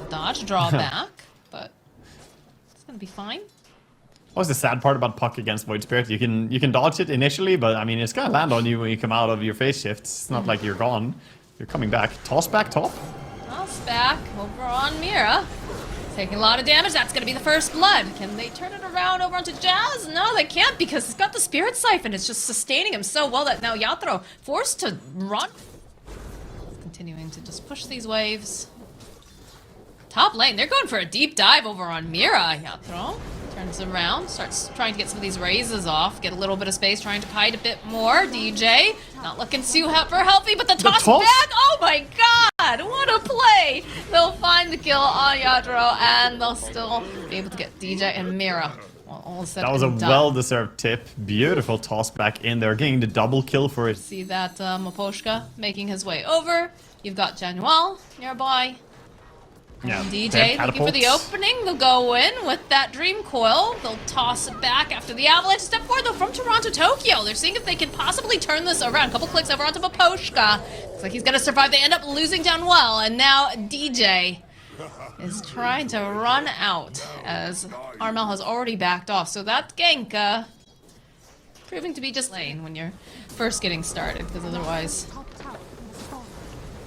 Dodge drawback, but it's gonna be fine. What's the sad part about Puck against Void Spirit? You can dodge it initially, but I mean it's gonna land on you when you come out of your phase shifts. It's not like you're gone. You're coming back. Toss back top. Toss back over on Mira. Taking a lot of damage. That's gonna be the first blood. Can they turn it around over onto Jazz? No, they can't because he's got the Spirit Siphon. It's just sustaining him so well that now Yatro forced to run. Continuing to just push these waves. Top lane, they're going for a deep dive over on Mira. Yatro turns around, starts trying to get some of these raises off, get a little bit of space, trying to kite a bit more. DJ, not looking super healthy, but the toss back, oh my god, what a play! They'll find the kill on Yatro, and they'll still be able to get DJ and Mira. All that was a well-deserved tip. Beautiful toss back in there, getting the double kill for it. See that Maposhka making his way over. You've got Januel nearby. Yeah, DJ looking for the opening. They'll go in with that Dream Coil. They'll toss it back after the Avalanche. Step forward though from Toronto, Tokyo. They're seeing if they can possibly turn this around. A couple clicks over onto Maposhka. Looks like he's gonna survive. They end up losing down well, and now DJ is trying to run out as Armel has already backed off. So that gank proving to be just lane when you're first getting started, because otherwise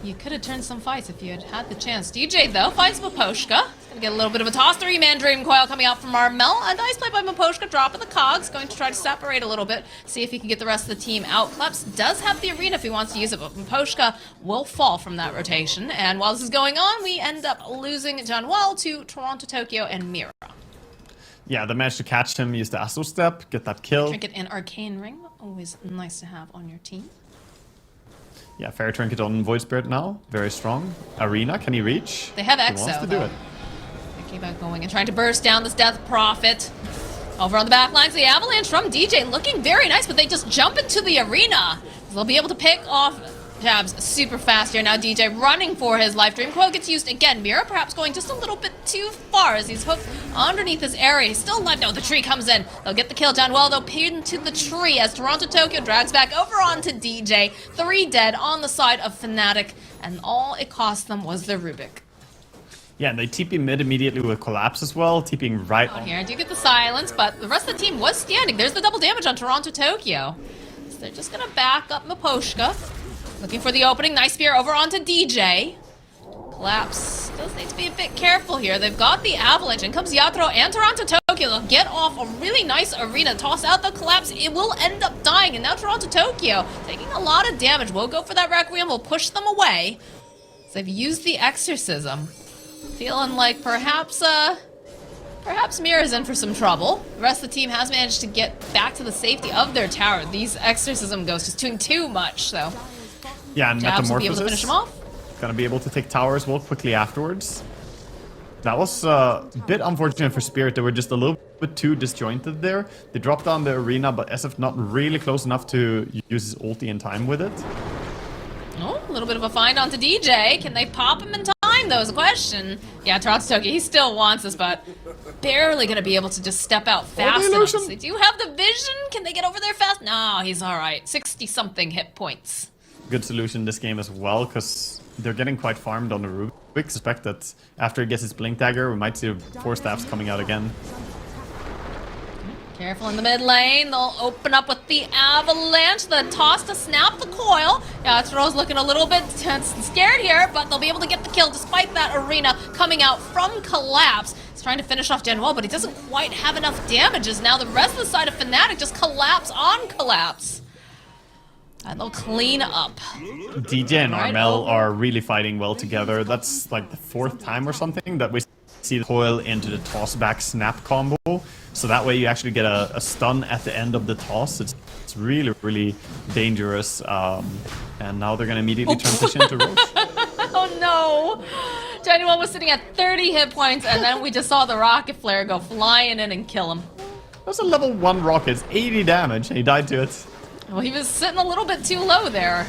you could have turned some fights if you had had the chance. DJ, though, finds Maposhka. Gonna get a little bit of a toss. 3-man Dream Coil coming out from Armel. A nice play by Maposhka, dropping the cogs. Going to try to separate a little bit, see if he can get the rest of the team out. Kleps does have the arena if he wants to use it, but Maposhka will fall from that rotation. And while this is going on, we end up losing Januel to Toronto, Tokyo, and Mira. Yeah, they managed to catch him, use the Astro Step, get that kill. Trinket and Arcane Ring, always nice to have on your team. Yeah, Fair Trinket on Void Spirit now. Very strong. Arena, can he reach? They have Exo, he wants to though. do it. They keep on going and trying to burst down this Death Prophet. Over on the back lines, the Avalanche from DJ looking very nice, but they just jump into the arena. They'll be able to pick off Jabs super fast here. Now DJ running for his life. Dream Coil gets used again. Mira perhaps going just a little bit too far as he's hooked underneath this area. He's still alive. No, the tree comes in. They'll get the kill down. Well, they'll pin to the tree as Toronto Tokyo drags back over onto DJ. 3 dead on the side of Fnatic, and all it cost them was the Rubik. Yeah, and they TP mid immediately with Collapse as well, TPing right on. Here, I do get the silence, but the rest of the team was standing. There's the double damage on Toronto Tokyo. So they're just gonna back up Maposhka. Looking for the opening. Nice spear over onto DJ. Collapse does need to be a bit careful here. They've got the Avalanche. In comes Yatro and Toronto Tokyo. They'll get off a really nice arena. Toss out the Collapse. It will end up dying. And now Toronto Tokyo taking a lot of damage. We'll go for that Requiem. We'll push them away. So they've used the Exorcism. Feeling like perhaps Mira's in for some trouble. The rest of the team has managed to get back to the safety of their tower. These Exorcism ghosts just doing too much, so... Yeah, and Jabs will be able to Metamorphosis. finish him off. Gonna be able to take tower as well quickly afterwards. That was a bit unfortunate for Spirit. They were just a little bit too disjointed there. They dropped down the arena, but SF not really close enough to use his ulti in time with it. Oh, a little bit of a find onto DJ. Can they pop him in time, though, is a question. Yeah, Toronto Tokyo, he still wants this, but barely gonna be able to just step out fast enough. They do have the vision. Can they get over there fast? No, he's alright. 60-something hit points. Good solution this game as well, because they're getting quite farmed on the Rubik. We expect that after he gets his Blink Dagger, we might see 4 staffs coming out again. Careful in the mid lane. They'll open up with the Avalanche. The toss to snap the coil. Yeah, Toro's looking a little bit scared here, but they'll be able to get the kill despite that arena coming out from Collapse. He's trying to finish off Januel, but he doesn't quite have enough damages. Now the rest of the side of Fnatic just collapse on Collapse. And they'll clean up. DJ and Armel are really fighting well together. That's like the 4th time or something that we see the coil into the toss back snap combo. So that way you actually get a stun at the end of the toss. It's really, really dangerous. And now they're going to immediately transition to Roche. Oh no! Januel was sitting at 30 hit points, and then we just saw the rocket flare go flying in and kill him. That's a level 1 rocket. It's 80 damage, and he died to it. Well, he was sitting a little bit too low there.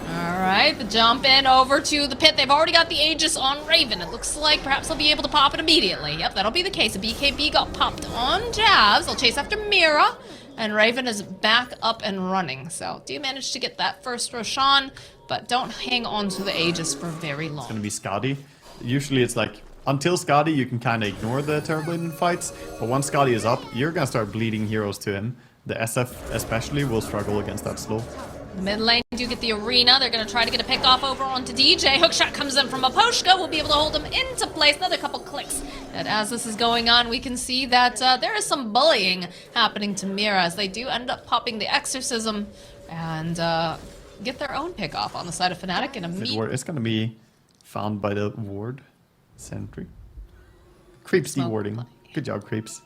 Alright, the jump in over to the pit. They've already got the Aegis on Raven. It looks like perhaps they'll be able to pop it immediately. Yep, that'll be the case. The BKB got popped on Jabs. They'll chase after Mira. And Raven is back up and running. So, do manage to get that first Roshan. but don't hang on to the Aegis for very long. It's gonna be Skadi. Usually it's like, until Skadi you can kind of ignore the Terrorblade fights, but once Skadi is up, you're gonna start bleeding heroes to him. The SF especially will struggle against that slow. The mid lane do get the arena. They're going to try to get a pick off over onto DJ. Hookshot comes in from Aposhka. We'll be able to hold him into place. Another couple clicks. And as this is going on, we can see that there is some bullying happening to Mira as they do end up popping the exorcism and get their own pick off on the side of Fnatic in a meet. It's going to be found by the ward sentry. Creeps dewarding. Good job, Creeps.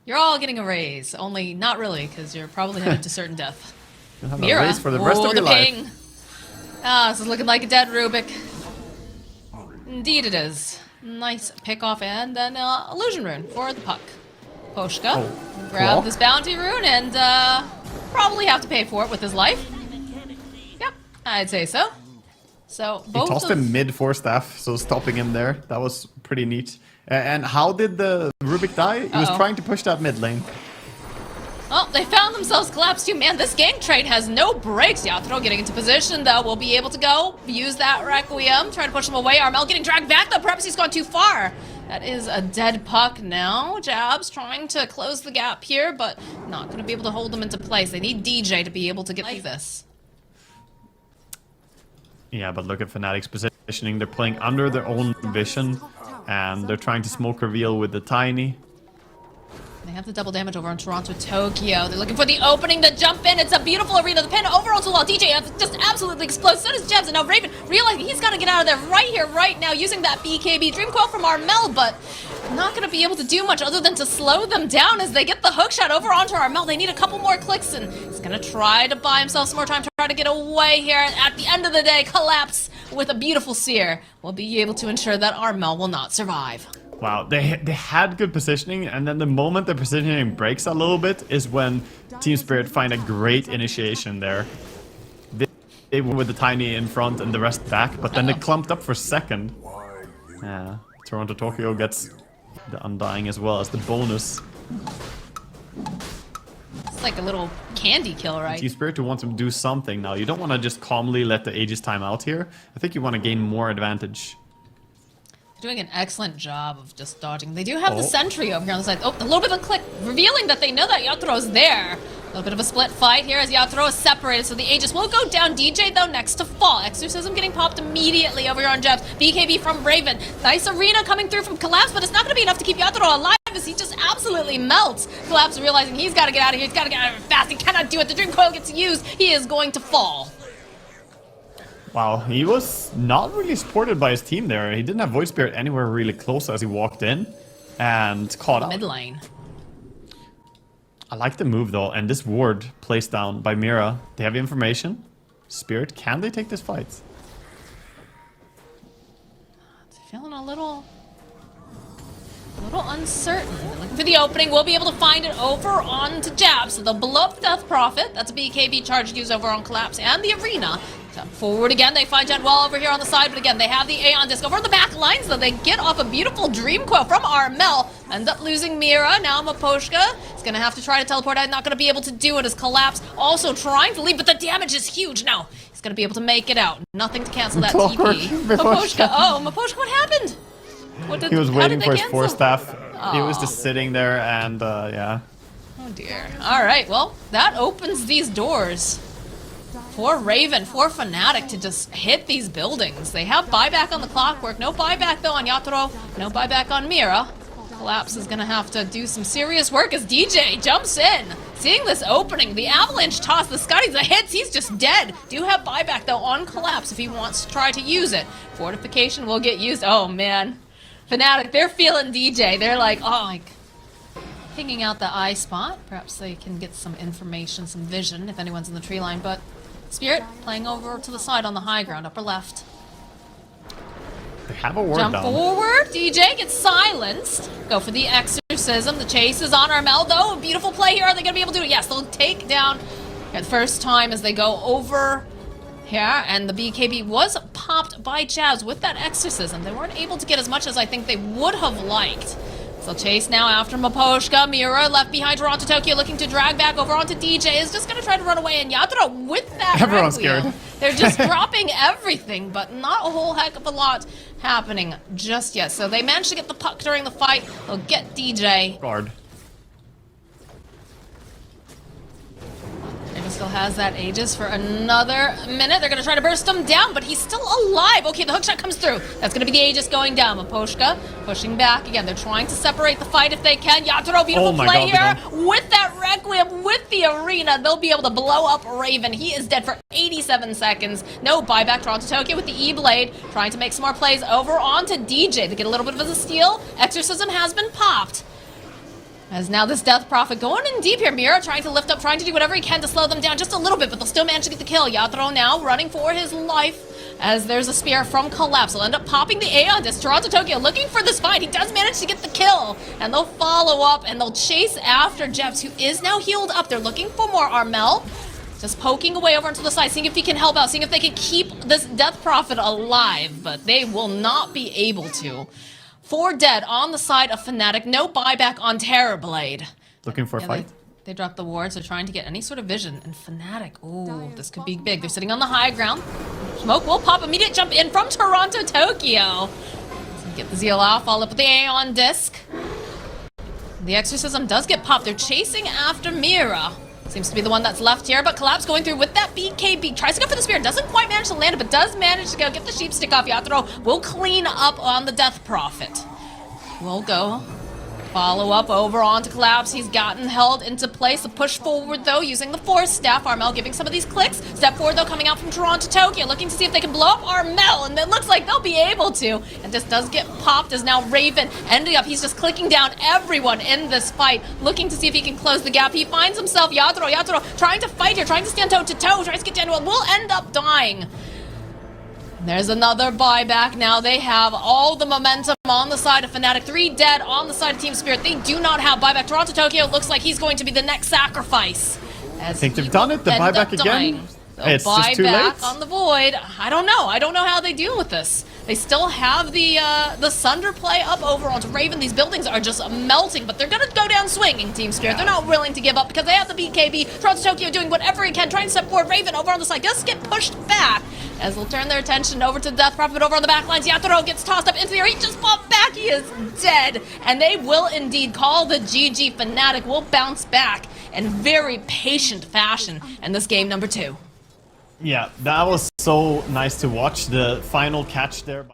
You're all getting a raise, only not really, because you're probably headed to certain death. You'll have Mira. a raise for the rest of your ping. life. Ah, this is looking like a dead Rubik. Indeed it is. Nice pick off and then illusion rune for the puck. Poshka grab this bounty rune and probably have to pay for it with his life. Yep, I'd say so. So both he tossed him mid 4-staff, so stopping him there. That was pretty neat. And how did the Rubik die? He was trying to push that mid lane. Oh, they found themselves collapsed too. Man, this gank trade has no breaks. Yatro getting into position, though. Will be able to go. Use that Requiem. Trying to push him away. Armel getting dragged back, though. Perhaps he's gone too far. That is a dead puck now. Jabs trying to close the gap here, but not going to be able to hold them into place. They need DJ to be able to get like this. Yeah, but look at Fnatic's positioning. They're playing under their own vision, and they're trying to smoke reveal with the Tiny. They have the double damage over on Toronto, Tokyo. They're looking for the opening to jump in. It's a beautiful arena. The pin over onto wall. DJ just absolutely explodes. So does Jebs. And now Raven realizing he's got to get out of there right here, right now, using that BKB Dream Coil from Armel, but not going to be able to do much other than to slow them down as they get the hook shot over onto Armel. They need a couple more clicks, and he's going to try to buy himself some more time, try to get away here. And at the end of the day, collapse with a beautiful seer will be able to ensure that Armel will not survive. Wow, they had good positioning, and then the moment the positioning breaks a little bit is when Team Spirit find a great initiation there. They went with the Tiny in front and the rest back, but then they clumped up for second. Yeah, Toronto Tokyo gets the Undying as well as the bonus. It's like a little candy kill, right? Team Spirit who wants to do something now. You don't want to just calmly let the Aegis time out here. I think you want to gain more advantage. Doing an excellent job of just dodging. They do have the sentry over here on the side. Oh, a little bit of a click, revealing that they know that Yatro's there. A little bit of a split fight here as Yatro is separated, so the Aegis will go down. DJ, though, next to fall. Exorcism getting popped immediately over here on Jebs. BKB from Raven. Nice arena coming through from Collapse, but it's not going to be enough to keep Yatro alive as he just absolutely melts. Collapse realizing he's got to get out of here. He's got to get out of here fast. He cannot do it. The Dream Coil gets used. He is going to fall. Wow, he was not really supported by his team there. He didn't have Void Spirit anywhere really close as he walked in and caught up. Mid lane. I like the move though, and this ward placed down by Mira. They have information. Spirit, can they take this fight? Feeling a little uncertain. Looking for the opening. We'll be able to find it over onto Jab. So they'll blow up the Death Prophet. That's a BKB charge used over on Collapse and the arena. Jump forward again. They find Jet Wall over here on the side, but again, they have the Aeon Disc over on the back lines, though. They get off a beautiful Dream Coil from Armel. End up losing Mira. Now Maposhka is going to have to try to teleport out. Not going to be able to do it as Collapse also trying to leave, but the damage is huge now. He's going to be able to make it out. Nothing to cancel that TP. Maposhka. Oh, Maposhka, what happened? He was waiting for his 4-staff. He was just sitting there and, yeah. Oh, dear. All right, well, that opens these doors for Raven, for Fnatic to just hit these buildings. They have buyback on the clockwork. No buyback, though, on Yatoro. No buyback on Mira. Collapse is going to have to do some serious work as DJ jumps in. Seeing this opening, the Avalanche toss, the Scotties, the hits, he's just dead. Do have buyback, though, on Collapse if he wants to try to use it. Fortification will get used. Oh, man. Fnatic, they're feeling DJ. They're like, oh, like, pinging out the eye spot. Perhaps they can get some information, some vision, if anyone's in the tree line, but Spirit playing over to the side on the high ground, upper left. They have a ward Jump down. forward. DJ gets silenced. Go for the exorcism. The chase is on Armel, though. A beautiful play here. Are they going to be able to do it? Yes, they'll take down the first time as they go over here. And the BKB was popped by Jazz with that exorcism. They weren't able to get as much as I think they would have liked. So chase now after Miposhka. Mira left behind Toronto Tokyo looking to drag back over onto DJ. Is just going to try to run away. And Yatoro with that Everyone's Requiem. scared. They're just dropping everything, but not a whole heck of a lot happening just yet. So they managed to get the puck during the fight. They'll get DJ. Guard. Raven still has that Aegis for another minute. They're going to try to burst him down, but he's still alive. Okay, the hookshot comes through. That's going to be the Aegis going down. Miposhka pushing back. Again, they're trying to separate the fight if they can. Yatoro, beautiful play here with that Requiem, with the arena. They'll be able to blow up Raven. He is dead for 87 seconds. No buyback. Toronto Tokyo with the E-Blade, trying to make some more plays over onto DJ. They get a little bit of a steal. Exorcism has been popped. As now this Death Prophet going in deep here. Mira trying to lift up, trying to do whatever he can to slow them down just a little bit, but they'll still manage to get the kill. Yatoro now running for his life as there's a spear from Collapse. He'll end up popping the Aeon Disc. Toronto Tokyo looking for this fight. He does manage to get the kill, and they'll follow up, and they'll chase after Jeps, who is now healed up. They're looking for more. Armel just poking away over onto the side, seeing if he can help out, seeing if they can keep this Death Prophet alive, but they will not be able to. 4 dead on the side of Fnatic. No buyback on Terrorblade. Looking for a fight. They dropped the wards. They're trying to get any sort of vision. And Fnatic, ooh, this could be big. They're sitting on the high ground. Smoke will pop. Immediate jump in from Toronto Tokyo. Get the Zeal off. Follow up with the Aeon Disc. The Exorcism does get popped. They're chasing after Mira. Seems to be the one that's left here, but Collapse going through with that BKB. Tries to go for the spear. Doesn't quite manage to land it, but does manage to go get the sheep stick off. Yatoro will clean up on the Death Prophet. We'll go. Follow up over onto Collapse. He's gotten held into place. A push forward, though, using the Force Staff. Armel giving some of these clicks. Step forward, though, coming out from Toronto Tokyo, looking to see if they can blow up Armel, and it looks like they'll be able to. And this does get popped as now Raven ending up. He's just clicking down everyone in this fight, looking to see if he can close the gap. He finds himself Yatoro trying to fight here, trying to stand toe-to-toe, tries to get down to it. Will end up dying. There's another buyback now. They have all the momentum on the side of Fnatic. 3 dead on the side of Team Spirit. They do not have buyback. Toronto Tokyo looks like he's going to be the next sacrifice. I think they've done it. The buyback again. It's just too late. On the Void. I don't know how they deal with this. They still have the Sunder play up over onto Raven. These buildings are just melting, but they're going to go down swinging, Team Spirit. They're not willing to give up because they have the BKB. Toronto Tokyo doing whatever he can, trying to step forward. Raven over on the side. Just get pushed back as they'll turn their attention over to Death Prophet over on the back lines. Yatoro gets tossed up into the air. He just popped back. He is dead. And they will indeed call the GG. Fnatic will bounce back in very patient fashion in this game number 2. Yeah, that was so nice to watch. The final catch there.